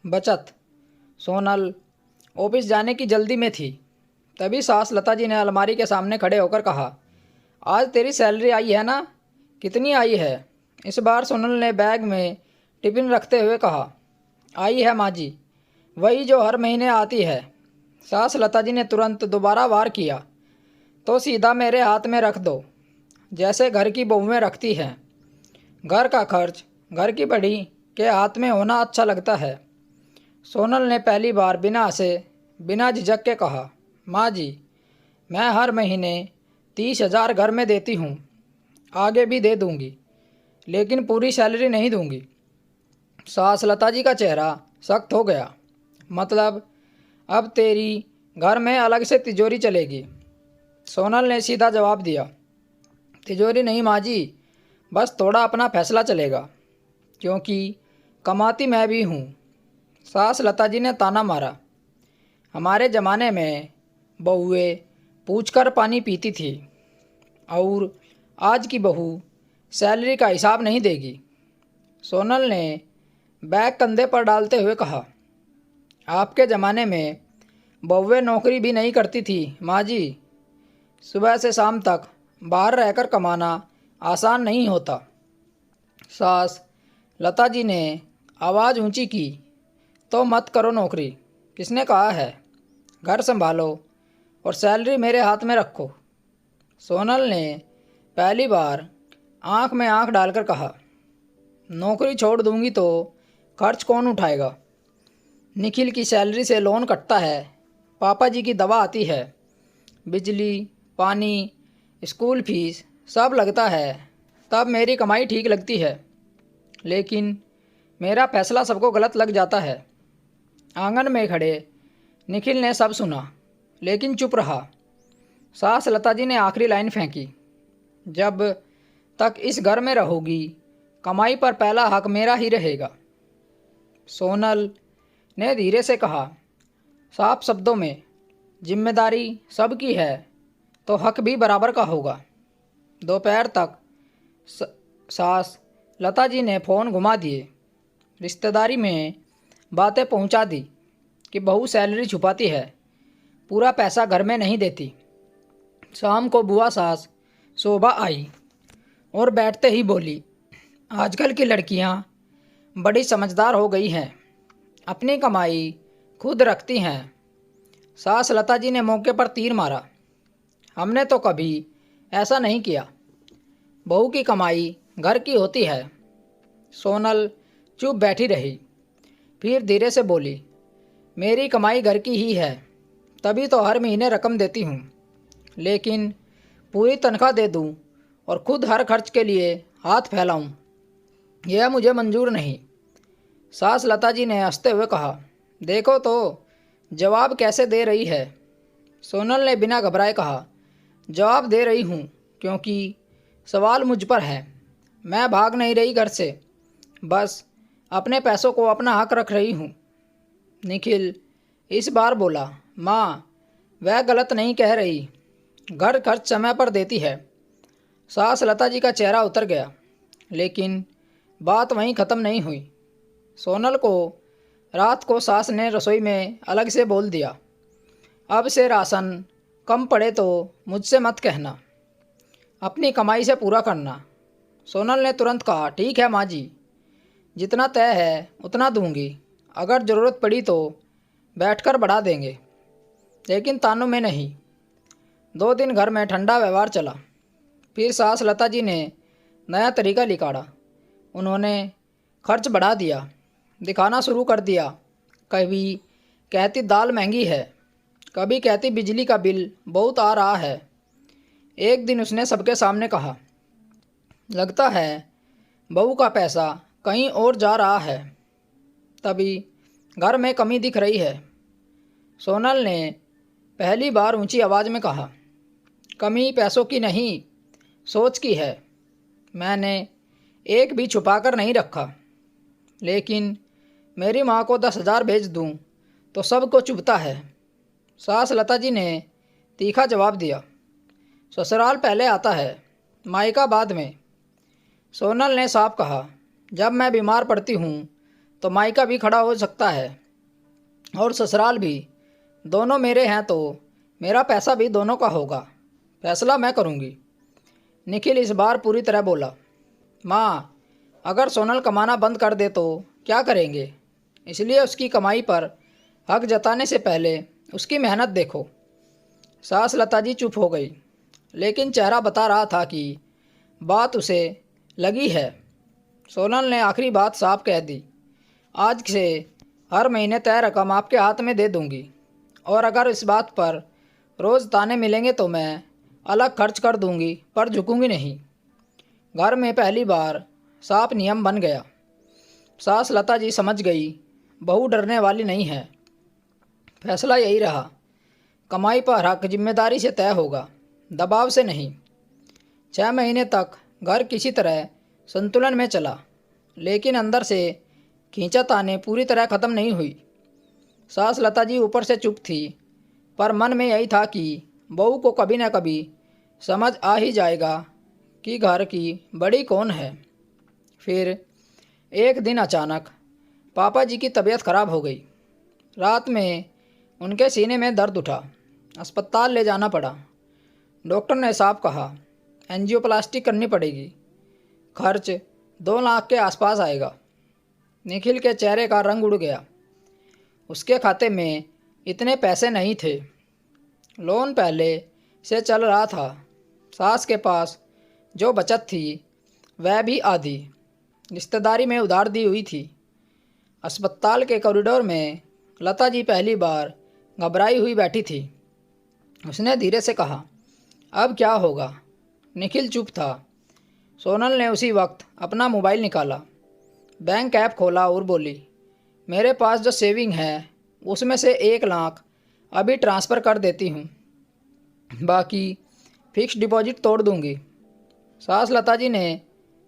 बचत। सोनल ऑफिस जाने की जल्दी में थी। तभी सास लता जी ने अलमारी के सामने खड़े होकर कहा, आज तेरी सैलरी आई है ना? कितनी आई है? इस बार सोनल ने बैग में टिफिन रखते हुए कहा, आई है माँ जी, वही जो हर महीने आती है। सास लता जी ने तुरंत दोबारा वार किया, तो सीधा मेरे हाथ में रख दो, जैसे घर की बहुएं रखती हैं। घर का खर्च घर की बड़ी के हाथ में होना अच्छा लगता है। सोनल ने पहली बार बिना हंसे बिना झिझक के कहा, माँ जी, मैं हर महीने 30,000 घर में देती हूँ, आगे भी दे दूँगी, लेकिन पूरी सैलरी नहीं दूँगी। सास लता जी का चेहरा सख्त हो गया। मतलब अब तेरी घर में अलग से तिजोरी चलेगी? सोनल ने सीधा जवाब दिया, तिजोरी नहीं माँ जी, बस थोड़ा अपना फैसला चलेगा, क्योंकि कमाती मैं भी हूँ। सास लता जी ने ताना मारा, हमारे ज़माने में बहुएं पूछकर पानी पीती थी, और आज की बहू सैलरी का हिसाब नहीं देगी। सोनल ने बैग कंधे पर डालते हुए कहा, आपके ज़माने में बहुएं नौकरी भी नहीं करती थी माँ जी। सुबह से शाम तक बाहर रहकर कमाना आसान नहीं होता। सास लता जी ने आवाज़ ऊंची की, तो मत करो नौकरी, किसने कहा है? घर संभालो और सैलरी मेरे हाथ में रखो। सोनल ने पहली बार आंख में आंख डालकर कहा, नौकरी छोड़ दूंगी तो खर्च कौन उठाएगा? निखिल की सैलरी से लोन कटता है, पापा जी की दवा आती है, बिजली पानी स्कूल फीस सब लगता है, तब मेरी कमाई ठीक लगती है। लेकिन मेरा फैसला सबको गलत लग जाता है। आंगन में खड़े निखिल ने सब सुना, लेकिन चुप रहा। सास लता जी ने आखिरी लाइन फेंकी, जब तक इस घर में रहोगी कमाई पर पहला हक मेरा ही रहेगा। सोनल ने धीरे से कहा, साफ शब्दों में, जिम्मेदारी सबकी है तो हक भी बराबर का होगा। दोपहर तक सास लता जी ने फ़ोन घुमा दिए, रिश्तेदारी में बातें पहुंचा दी कि बहू सैलरी छुपाती है, पूरा पैसा घर में नहीं देती। शाम को बुआ सास शोभा आई और बैठते ही बोली, आजकल की लड़कियां बड़ी समझदार हो गई हैं, अपनी कमाई खुद रखती हैं। सास लता जी ने मौके पर तीर मारा, हमने तो कभी ऐसा नहीं किया, बहू की कमाई घर की होती है। सोनल चुप बैठी रही, फिर धीरे से बोली, मेरी कमाई घर की ही है, तभी तो हर महीने रकम देती हूँ, लेकिन पूरी तनख्वाह दे दूँ और खुद हर खर्च के लिए हाथ फैलाऊँ, यह मुझे मंजूर नहीं। सास लता जी ने हंसते हुए कहा, देखो तो जवाब कैसे दे रही है। सोनल ने बिना घबराए कहा, जवाब दे रही हूँ क्योंकि सवाल मुझ पर है। मैं भाग नहीं रही घर से, बस अपने पैसों को अपना हक रख रही हूँ। निखिल इस बार बोला, माँ वह गलत नहीं कह रही, घर खर्च समय पर देती है। सास लता जी का चेहरा उतर गया, लेकिन बात वहीं ख़त्म नहीं हुई। सोनल को रात को सास ने रसोई में अलग से बोल दिया, अब से राशन कम पड़े तो मुझसे मत कहना, अपनी कमाई से पूरा करना। सोनल ने तुरंत कहा, ठीक है माँ जी, जितना तय है उतना दूंगी, अगर ज़रूरत पड़ी तो बैठकर बढ़ा देंगे, लेकिन तानों में नहीं। 2 दिन घर में ठंडा व्यवहार चला। फिर सास लता जी ने नया तरीका निकाला। उन्होंने खर्च बढ़ा दिया, दिखाना शुरू कर दिया। कभी कहती दाल महंगी है, कभी कहती बिजली का बिल बहुत आ रहा है। एक दिन उसने सबके सामने कहा, लगता है बहू का पैसा कहीं और जा रहा है, तभी घर में कमी दिख रही है। सोनल ने पहली बार ऊंची आवाज़ में कहा, कमी पैसों की नहीं, सोच की है। मैंने एक भी छुपा कर नहीं रखा, लेकिन मेरी माँ को 10,000 भेज दूँ तो सबको चुभता है। सास लता जी ने तीखा जवाब दिया, ससुराल पहले आता है, मायका बाद में। सोनल ने साफ कहा, जब मैं बीमार पड़ती हूँ तो मायका भी खड़ा हो सकता है और ससुराल भी। दोनों मेरे हैं तो मेरा पैसा भी दोनों का होगा। फैसला मैं करूँगी। निखिल इस बार पूरी तरह बोला। माँ, अगर सोनल कमाना बंद कर दे तो क्या करेंगे? इसलिए उसकी कमाई पर हक जताने से पहले उसकी मेहनत देखो। सास लता जी चुप हो गई, लेकिन चेहरा बता रहा था कि बात उसे लगी है। सोनल ने आखिरी बात साफ कह दी। आज से हर महीने तय रकम आपके हाथ में दे दूंगी, और अगर इस बात पर रोज़ ताने मिलेंगे तो मैं अलग खर्च कर दूंगी, पर झुकूंगी नहीं। घर में पहली बार साफ नियम बन गया। सास लता जी समझ गई, बहू डरने वाली नहीं है। फैसला यही रहा, कमाई पर हक जिम्मेदारी से तय होगा, दबाव से नहीं। 6 महीने तक घर किसी तरह संतुलन में चला, लेकिन अंदर से खींचाताने पूरी तरह ख़त्म नहीं हुई। सास लता जी ऊपर से चुप थी, पर मन में यही था कि बहू को कभी न कभी समझ आ ही जाएगा कि घर की बड़ी कौन है। फिर एक दिन अचानक पापा जी की तबीयत खराब हो गई। रात में उनके सीने में दर्द उठा। अस्पताल ले जाना पड़ा। डॉक्टर ने साफ कहा, एंजियोप्लास्टी करनी पड़ेगी। खर्च 2 लाख के आसपास आएगा। निखिल के चेहरे का रंग उड़ गया। उसके खाते में इतने पैसे नहीं थे। लोन पहले से चल रहा था। सास के पास जो बचत थी वह भी आधी रिश्तेदारी में उधार दी हुई थी। अस्पताल के कॉरिडोर में लता जी पहली बार घबराई हुई बैठी थी। उसने धीरे से कहा, अब क्या होगा? निखिल चुप था। सोनल ने उसी वक्त अपना मोबाइल निकाला, बैंक ऐप खोला और बोली, मेरे पास जो सेविंग है उसमें से 1 लाख अभी ट्रांसफ़र कर देती हूँ, बाकी फिक्स डिपॉजिट तोड़ दूँगी। सास लता जी ने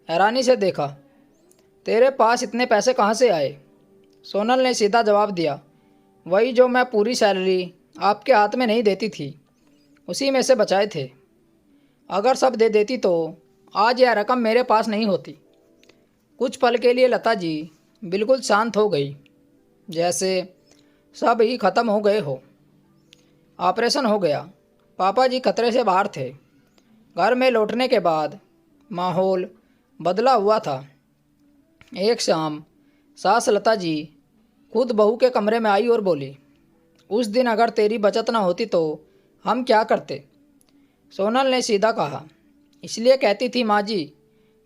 हैरानी से देखा, तेरे पास इतने पैसे कहाँ से आए? सोनल ने सीधा जवाब दिया, वही जो मैं पूरी सैलरी आपके हाथ में नहीं देती थी, उसी में से बचाए थे। अगर सब दे देती तो आज यह रकम मेरे पास नहीं होती। कुछ पल के लिए लता जी बिल्कुल शांत हो गई, जैसे सब ही ख़त्म हो गए हो। ऑपरेशन हो गया। पापा जी खतरे से बाहर थे। घर में लौटने के बाद माहौल बदला हुआ था। एक शाम सास लता जी खुद बहू के कमरे में आई और बोली, उस दिन अगर तेरी बचत ना होती तो हम क्या करते? सोनल ने सीधा कहा, इसलिए कहती थी माँ जी,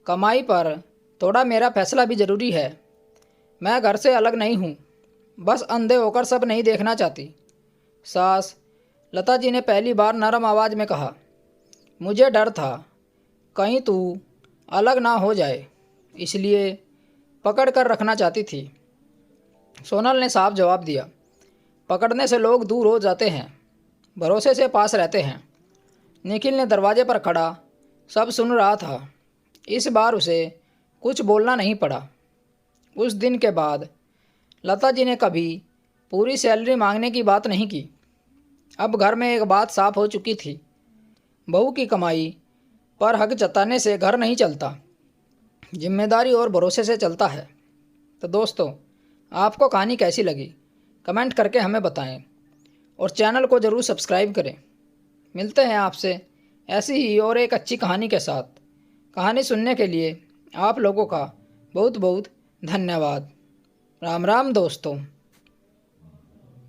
कमाई पर थोड़ा मेरा फैसला भी ज़रूरी है। मैं घर से अलग नहीं हूँ, बस अंधे होकर सब नहीं देखना चाहती। सास लता जी ने पहली बार नरम आवाज़ में कहा, मुझे डर था कहीं तू अलग ना हो जाए, इसलिए पकड़ कर रखना चाहती थी। सोनल ने साफ जवाब दिया, पकड़ने से लोग दूर हो जाते हैं, भरोसे से पास रहते हैं। निखिल ने दरवाजे पर खड़ा सब सुन रहा था। इस बार उसे कुछ बोलना नहीं पड़ा। उस दिन के बाद लता जी ने कभी पूरी सैलरी मांगने की बात नहीं की। अब घर में एक बात साफ हो चुकी थी, बहू की कमाई पर हक जताने से घर नहीं चलता, जिम्मेदारी और भरोसे से चलता है। तो दोस्तों, आपको कहानी कैसी लगी कमेंट करके हमें बताएं, और चैनल को ज़रूर सब्सक्राइब करें। मिलते हैं आपसे ऐसी ही और एक अच्छी कहानी के साथ। कहानी सुनने के लिए आप लोगों का बहुत बहुत धन्यवाद। राम राम दोस्तों।